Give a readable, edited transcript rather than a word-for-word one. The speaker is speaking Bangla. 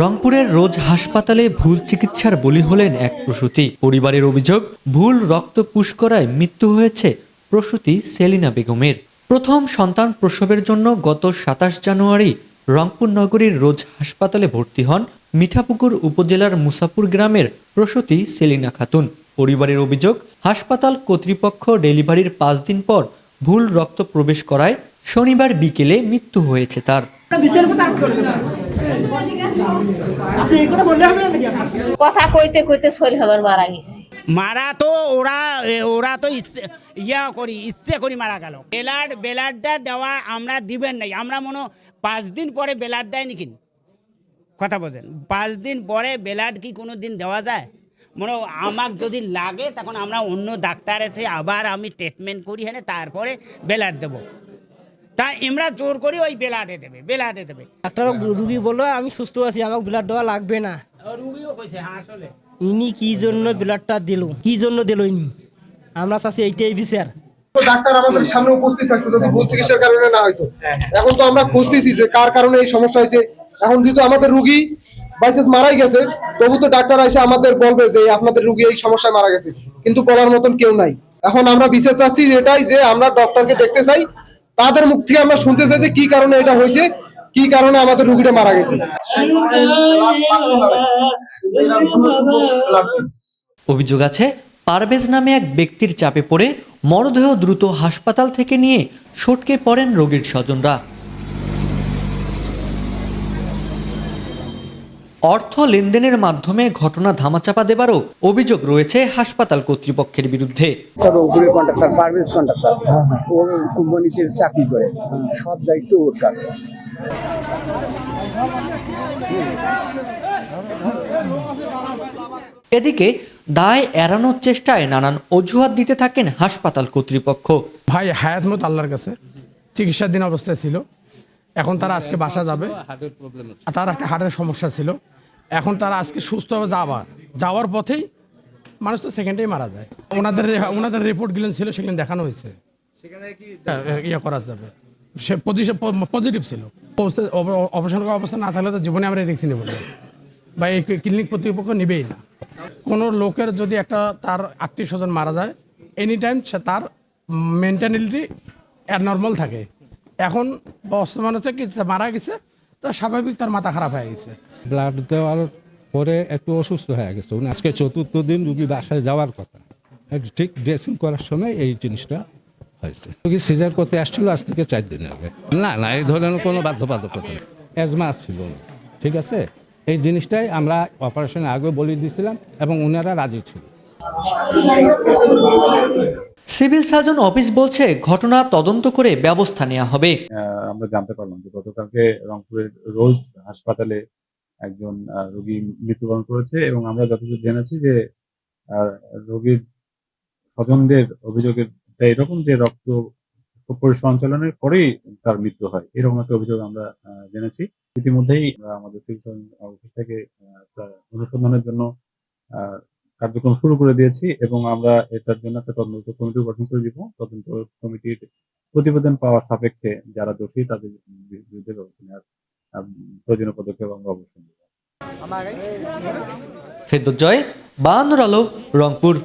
রংপুরের রোজ হাসপাতালে ভুল চিকিৎসার বলি হলেন এক প্রসূতি। পরিবারের অভিযোগ, ভুল রক্ত পুশ করায় মৃত্যু হয়েছে প্রসূতি সেলিনা বেগমের। প্রথম সন্তান প্রসবের জন্য গত ২৭ জানুয়ারি রংপুর নগরীর রোজ হাসপাতালে ভর্তি হন মিঠাপুকুর উপজেলার মুসাপুর গ্রামের প্রসূতি সেলিনা খাতুন। পরিবারের অভিযোগ, হাসপাতাল কর্তৃপক্ষ ডেলিভারির ৫ দিন পর ভুল রক্ত প্রবেশ করায় শনিবার বিকেলে মৃত্যু হয়েছে তার। কথা কইতে কইতে শরীর আমার মারা গেছে। মারা তো ওরা তো ইচ্ছে করি মারা গেল। বেলাডটা দেওয়া আমরা দিবেন নাই, আমরা মনে ৫ দিন পরে বেলাড দেয় নাকি, কথা বলেন। ৫ দিন পরে বেলাড কি কোনো দিন দেওয়া যায়? মনে আমাকে যদি লাগে তখন আমরা অন্য ডাক্তার এসে আবার আমি ট্রিটমেন্ট করি, হ্যাঁ, তারপরে বেলাড দেবো। তা আমরা জোর করি ওই বেলাডে দেবে। ডাক্তার রুগী বললো আমি সুস্থ আছি, আমাকে ব্লাড দেওয়া লাগবে না। রুগীও কইছে হ্যাঁ আসলে ইনি কি জন্য ব্লাডটা দিল, কি জন্য দিল ইনি, আমরা চাচ্ছি এইটাই বিচার। ডাক্তার আমাদের সামনে উপস্থিত থাকতো যদি ভুল চিকিৎসার কারণে না হয়তো। এখন তো আমরা খুঁজতেছি যে কার কারণে এই সমস্যা হয়েছে। এখন যেহেতু আমাদের রুগী বাইচান্স মারাই গেছে, তবু তো ডাক্তার এসে আমাদের বলবে যে আপনাদের রুগী এই সমস্যায় মারা গেছে, কিন্তু বলার মতন কেউ নাই। এখন আমরা বিচার চাচ্ছি এটাই যে আমরা ডক্টরকে দেখতে চাই, তাদের মুখ থেকে আমরা শুনতে চাই যে কি কারণে এটা হয়েছে, কি কারণে আমাদের রুগীটা মারা গেছে। অভিযোগ আছে, পারভেজ নামে এক ব্যক্তির চাপে পড়ে মরদেহ দ্রুত হাসপাতাল থেকে নিয়ে সটকে পড়েন রোগীর স্বজনরা। অর্থ লেনদেনের মাধ্যমে ঘটনা ধামাচাপা দেবারও অভিযোগ রয়েছে হাসপাতাল কর্তৃপক্ষের বিরুদ্ধে। পারভেজ কন্ট্রাক্টর ওর কোম্পানিতে চাকরি করে, সব দায়িত্ব ওর কাছে। এদিকে দায় এড়ানোর চেষ্টায় নানান অজুহাত দিতে থাকেন হাসপাতাল কর্তৃপক্ষ। ভাই হায়াতমত আল্লাহর কাছে চিকিৎসাধীন অবস্থায় ছিল, এখন তারা আজকে বাসা যাবে। তার একটা হার্টের সমস্যা ছিল, এখন তারা আজকে সুস্থ হবে যাওয়ার পথেই মানুষ তো সেকেন্ডেই মারা যায়। ওনাদের রিপোর্ট গুলো ছিল, সেখানে দেখানো হয়েছে ইয়ে করা যাবে, সে পজিটিভ ছিল। অপারেশন করার অবস্থা না থাকলে তো জীবনে আমরা রিস্ক নেব না, বা এই ক্লিনিক কর্তৃপক্ষ নেবেই না। কোনো লোকের যদি একটা তার আত্মীয় স্বজন মারা যায়, এনি টাইম সে তার মেন্টালিটি অ্যাবনর্মাল থাকে। এখন বর্তমান হচ্ছে কি মারা গেছে, তো স্বাভাবিক তার মাথা খারাপ হয়ে গেছে। ব্লাড দেওয়ার পরে একটু অসুস্থ হয়ে গেছে, আজকে ৪র্থ দিন রুগী বাসায় যাওয়ার কথা, ঠিক ড্রেসিং করার সময় এই জিনিসটা হয়েছে। রুগী সিজার করতে আসছিল আজ থেকে ৪ দিন আগে। না এই ধরনের কোনো বাধ্যবাধকতা নেই, অ্যাজমা ছিল না, ঠিক আছে। এই জিনিসটাই আমরা অপারেশনের আগে বলে দিয়েছিলাম এবং ওনারা রাজি ছিল। সিভিল সার্জন অফিস বলছে ঘটনা তদন্ত করে ব্যবস্থা নেওয়া হবে। আমরা জানতে পারলাম যে গতকালকে রংপুরের রোজ হাসপাতালে একজন রোগী মৃত্যুবরণ করেছে, এবং আমরা যতদূর জেনেছি যে রোগীর স্বজনদের অভিযোগের এরকম যে রক্ত পরিসঞ্চালনের পরেই তার মৃত্যু হয়, এরকম একটা অভিযোগ আমরা জেনেছি। ইতিমধ্যেই আমাদের সিভিল সার্জন অফিস থেকে অনুসন্ধানের জন্য কার্যক্রম শুরু করে দিয়েছি, এবং আমরা এটার জন্য একটা তদন্ত কমিটি গঠন করে দিব। তদন্ত কমিটির প্রতিবেদন পাওয়ার সাপেক্ষে যারা দোষী তাদের বিরুদ্ধে ব্যবস্থা নেওয়ার প্রয়োজনীয় পদক্ষেপ আমরা অবশ্যই নেব। ফেরদৌস জয়, বায়ান্নর আলো, রংপুর।